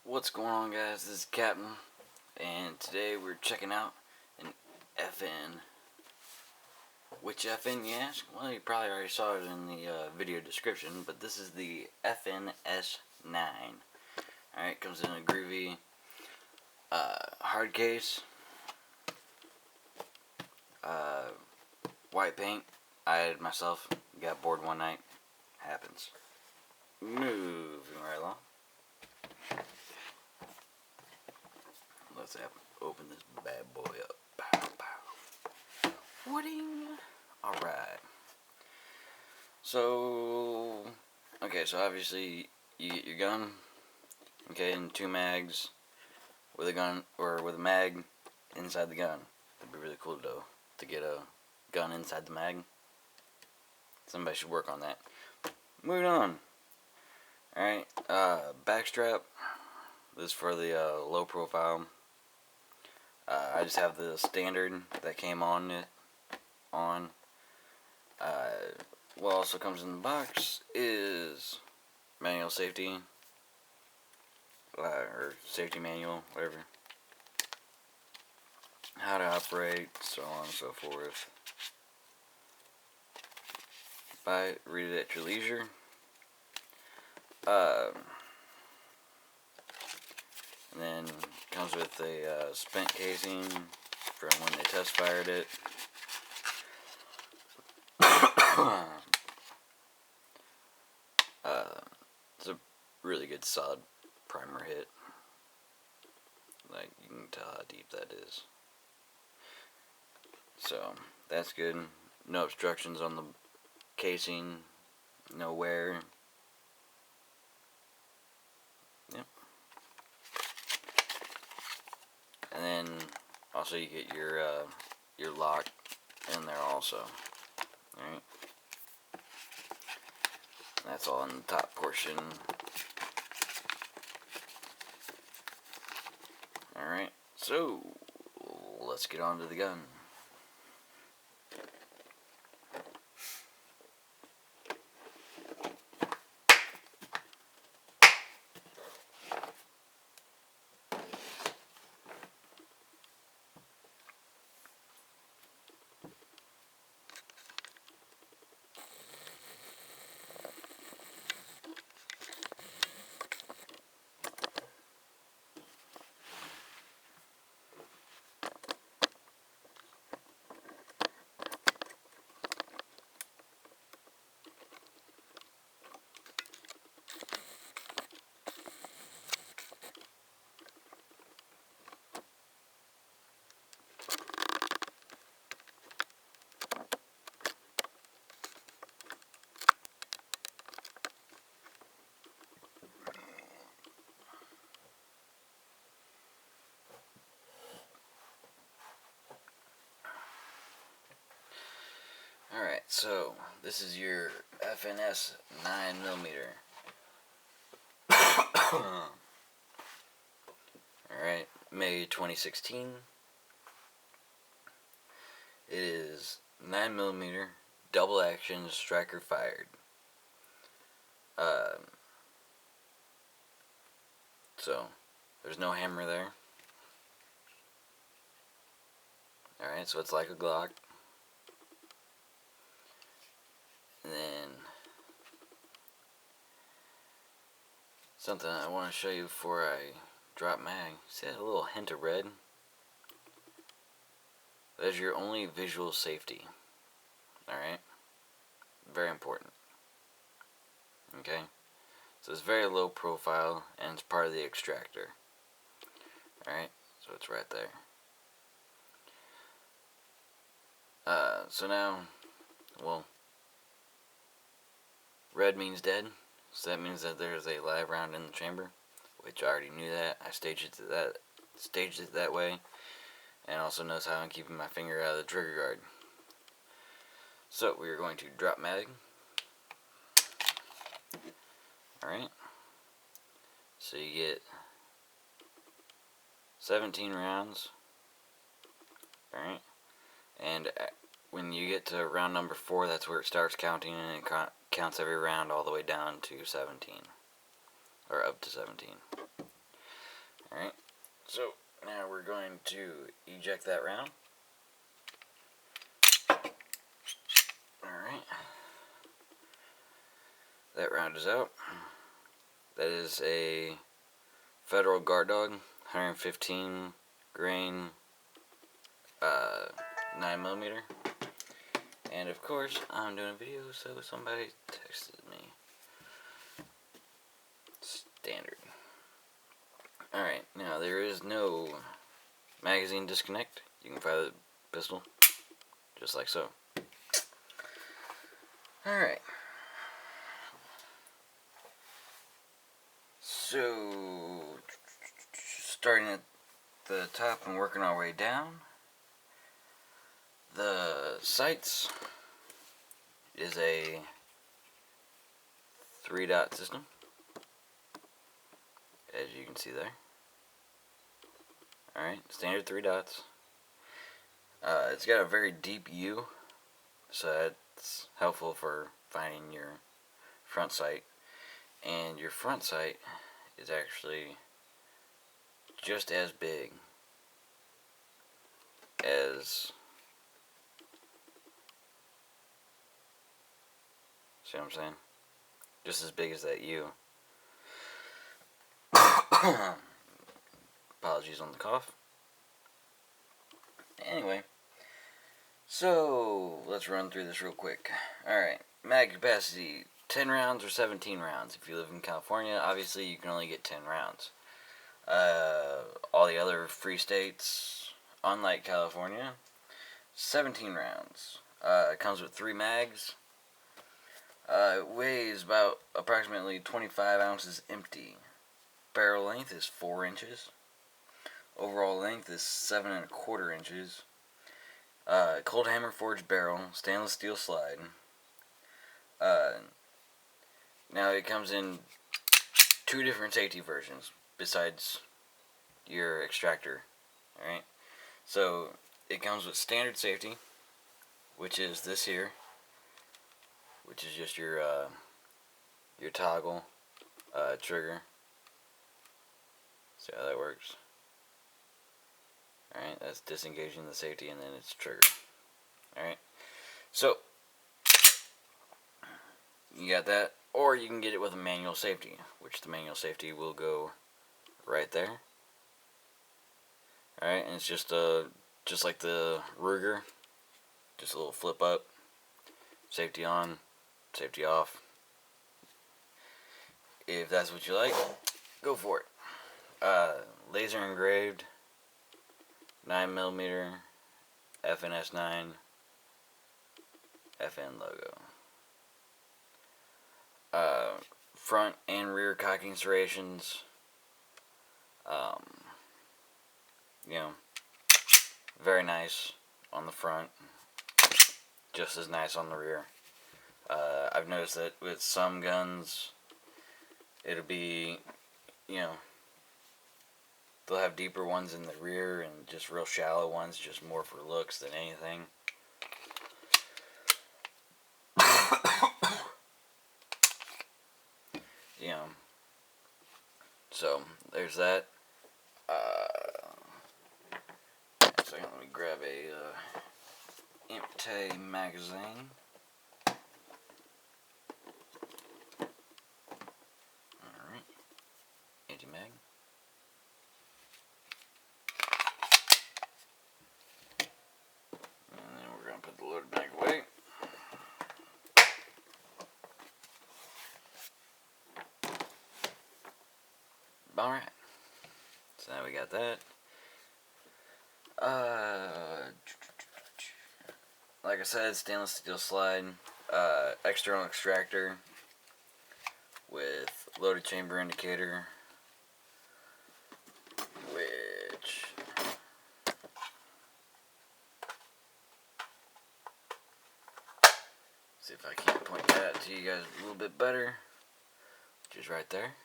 What's going on, guys? This is Captain, and today we're checking out an FN. Which FN, you ask? Well, you probably already saw it in the video description, but this is the FNS 9. Alright, comes in a groovy hard case, white paint. I myself got bored one night. Happens. Moving right along. Let's open this bad boy up. Pow, pow. Wooding. Alright. So obviously you get your gun. Okay, and 2 mags with a gun, or with a mag inside the gun. It'd be really cool though to get a gun inside the mag. Somebody should work on that. Moving on. Alright, backstrap. This is for the low profile. I just have the standard that came on it. What also comes in the box is manual safety, or safety manual, whatever. How to operate, so on and so forth. Read it at your leisure. And then comes with a spent casing from when they test fired it. It's a really good solid primer hit. Like, you can tell how deep that is. So that's good. No obstructions on the casing. No wear. Yep. And then also you get your lock in there also. Alright. That's all in the top portion. Alright, so let's get on to the gun. Alright, so this is your FNS 9mm. Alright, May 2016. It is 9mm double action striker fired. So there's no hammer there. Alright, so it's like a Glock. And then something I want to show you before I drop mag. See that little hint of red? That is your only visual safety. Alright? Very important. Okay? So it's very low profile, and it's part of the extractor. Alright? So it's right there. So now, well, red means dead, so that means that there's a live round in the chamber, which I already knew that. I staged it that way, and also knows how I'm keeping my finger out of the trigger guard. So we are going to drop mag. Alright, so you get 17 rounds. Alright, and when you get to round number 4, that's where it starts counting, and it counts every round all the way down to 17, or up to 17. Alright, so now we're going to eject that round. Alright, that round is out. That is a Federal Guard Dog, 115 grain, 9mm. And of course, I'm doing a video, so somebody texted me. Standard. Alright, now there is no magazine disconnect. You can fire the pistol just like so. Alright. So, starting at the top and working our way down. The sights is a 3-dot system, as you can see there. Alright, standard 3 dots. It's got a very deep U, so that's helpful for finding your front sight. And your front sight is actually just as big as, see what I'm saying? Just as big as that U. Apologies on the cough. Anyway, so let's run through this real quick. Alright, mag capacity, 10 rounds or 17 rounds. If you live in California, obviously you can only get 10 rounds. All the other free states, unlike California, 17 rounds. It comes with 3 mags. It weighs about approximately 25 ounces empty. Barrel length is 4 inches. Overall length is 7¼ inches. Cold hammer forged barrel, stainless steel slide. Now it comes in 2 different safety versions besides your extractor. Alright, so it comes with standard safety, which is this here, which is just your toggle trigger. See how that works? Alright, that's disengaging the safety, and then it's trigger. Alright, so you got that, or you can get it with a manual safety, which the manual safety will go right there. Alright, and it's just like the Ruger, just a little flip up, safety on, safety off. If that's what you like, go for it. Laser engraved 9mm FNS 9 FN logo. Front and rear cocking serrations. You know, very nice on the front, just as nice on the rear. I've noticed that with some guns, it'll be, you know, they'll have deeper ones in the rear and just real shallow ones, just more for looks than anything. You know, so there's that. So let me grab a empty magazine. Alright, empty mag. And then we're going to put the loaded mag away. Alright, so now we got that. Like I said, stainless steel slide, external extractor with loaded chamber indicator, which see if I can't point that out to you guys a little bit better, which is right there.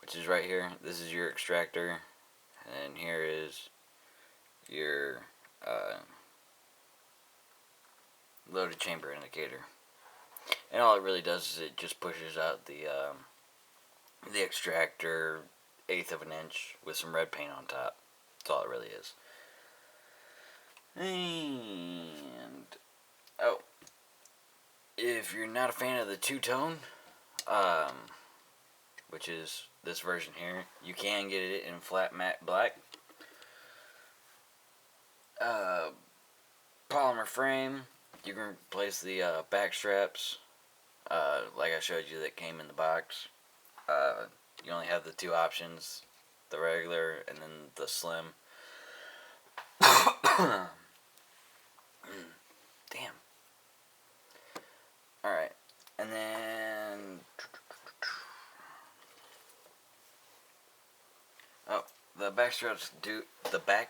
Which is right here. This is your extractor, and here is your loaded chamber indicator. And all it really does is it just pushes out the extractor 1/8 of an inch with some red paint on top. That's all it really is. And oh, if you're not a fan of the two-tone, which is this version here, you can get it in flat matte black. Polymer frame. You can replace the back straps, like I showed you that came in the box. You only have the two options, the regular and then the slim. Damn. Alright, and then the back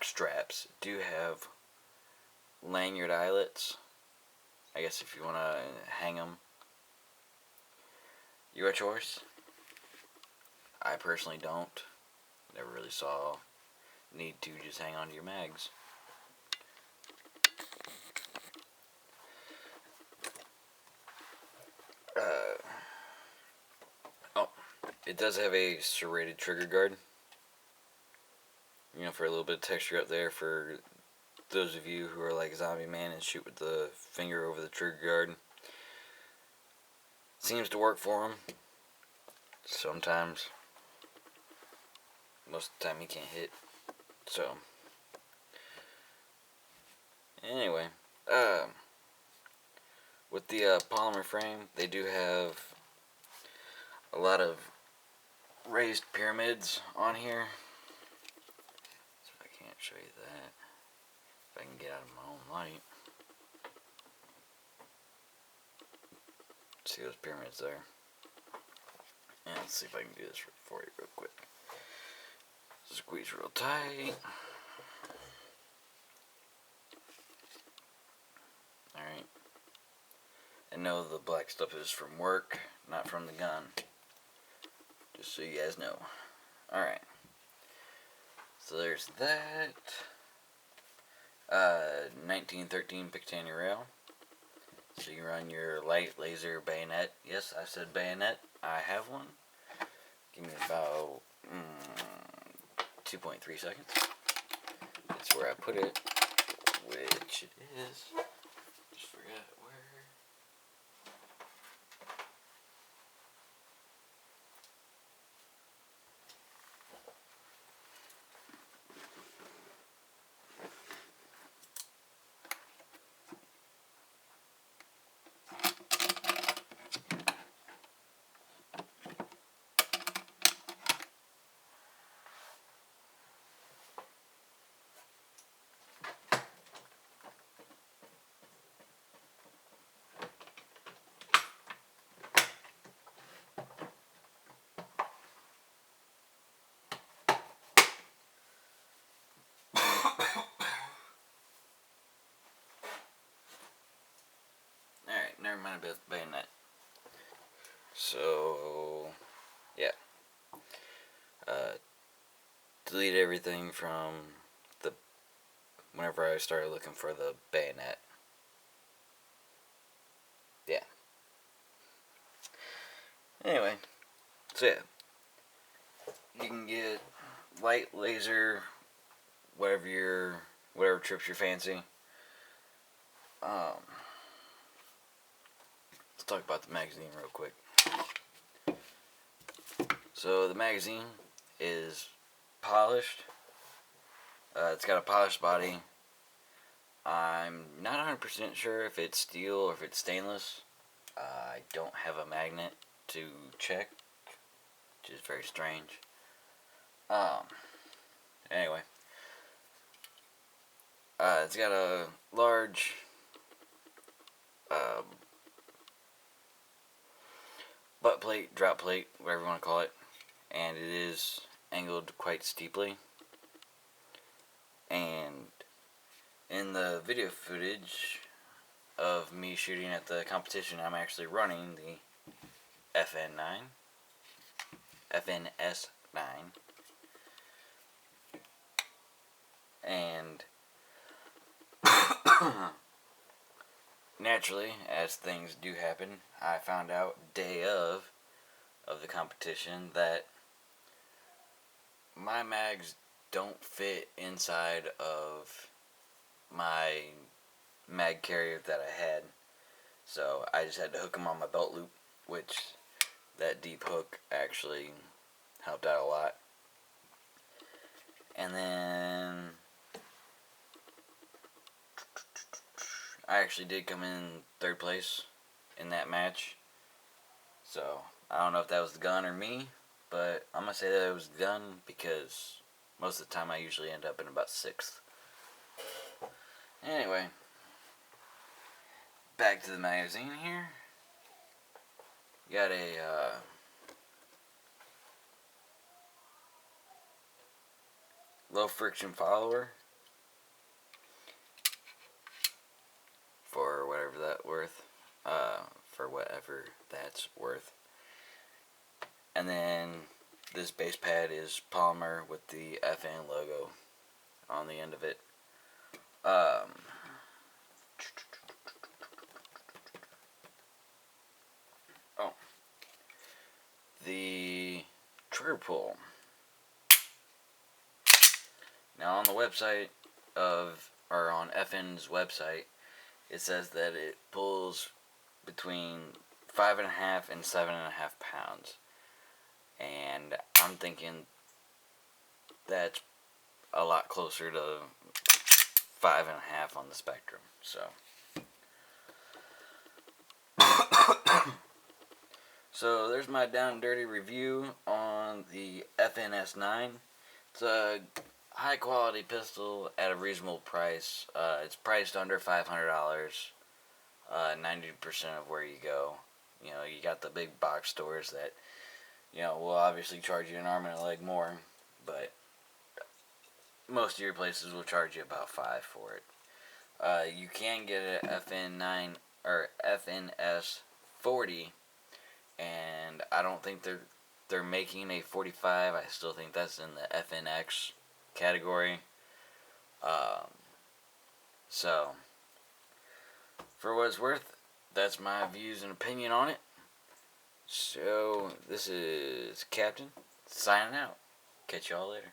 straps do have lanyard eyelets. I guess if you want to hang them. Your choice. I personally don't. Never really saw need to just hang on to your mags. It does have a serrated trigger guard. You know, for a little bit of texture up there for those of you who are like Zombie Man and shoot with the finger over the trigger guard. Seems to work for him. Sometimes. Most of the time he can't hit. So. Anyway. With the polymer frame, they do have a lot of raised pyramids on here. So if I can't show you that. If I can get out of my own light. See those pyramids there? And let's see if I can do this for you real quick. Squeeze real tight. Alright. And no, the black stuff is from work, not from the gun. Just so you guys know. Alright. So there's that. 1913 Picatinny rail. So you run your light laser bayonet. Yes, I said bayonet. I have one. Give me about 2.3 seconds. That's where I put it, which it is. Just forgot where. Alright, never mind about the bayonet. So, yeah. Delete everything from the whenever I started looking for the bayonet. Yeah. Anyway, so yeah. You can get light laser, whatever trips your fancy. Let's talk about the magazine real quick. So the magazine is polished. It's got a polished body. I'm not 100% sure if it's steel or if it's stainless. I don't have a magnet to check, which is very strange. Anyway. It's got a large butt plate, drop plate, whatever you want to call it, and it is angled quite steeply. And in the video footage of me shooting at the competition, I'm actually running the FNS 9, and naturally, as things do happen, I found out day of the competition that my mags don't fit inside of my mag carrier that I had. So I just had to hook them on my belt loop, which that deep hook actually helped out a lot. And then I actually did come in third place in that match. So I don't know if that was the gun or me, but I'm going to say that it was the gun because most of the time I usually end up in about 6th. Anyway, back to the magazine here. Got a low friction follower for whatever that's worth. For whatever that's worth. And then this base pad is polymer with the FN logo on the end of it. The trigger pull. Now on the website or on FN's website, it says that it pulls between 5.5 and 7.5 pounds. And I'm thinking that's a lot closer to 5.5 on the spectrum. So there's my down and dirty review on the FNS 9. It's a high quality pistol at a reasonable price. It's priced under $500. 90% of where you go. You know, you got the big box stores that, you know, will obviously charge you an arm and a leg more, but most of your places will charge you about $5 for it. You can get an FN9 or FNS 40, and I don't think they're making a 45. I still think that's in the FNX category. So for what it's worth, that's my views and opinion on it. So this is Captain signing out. Catch y'all later.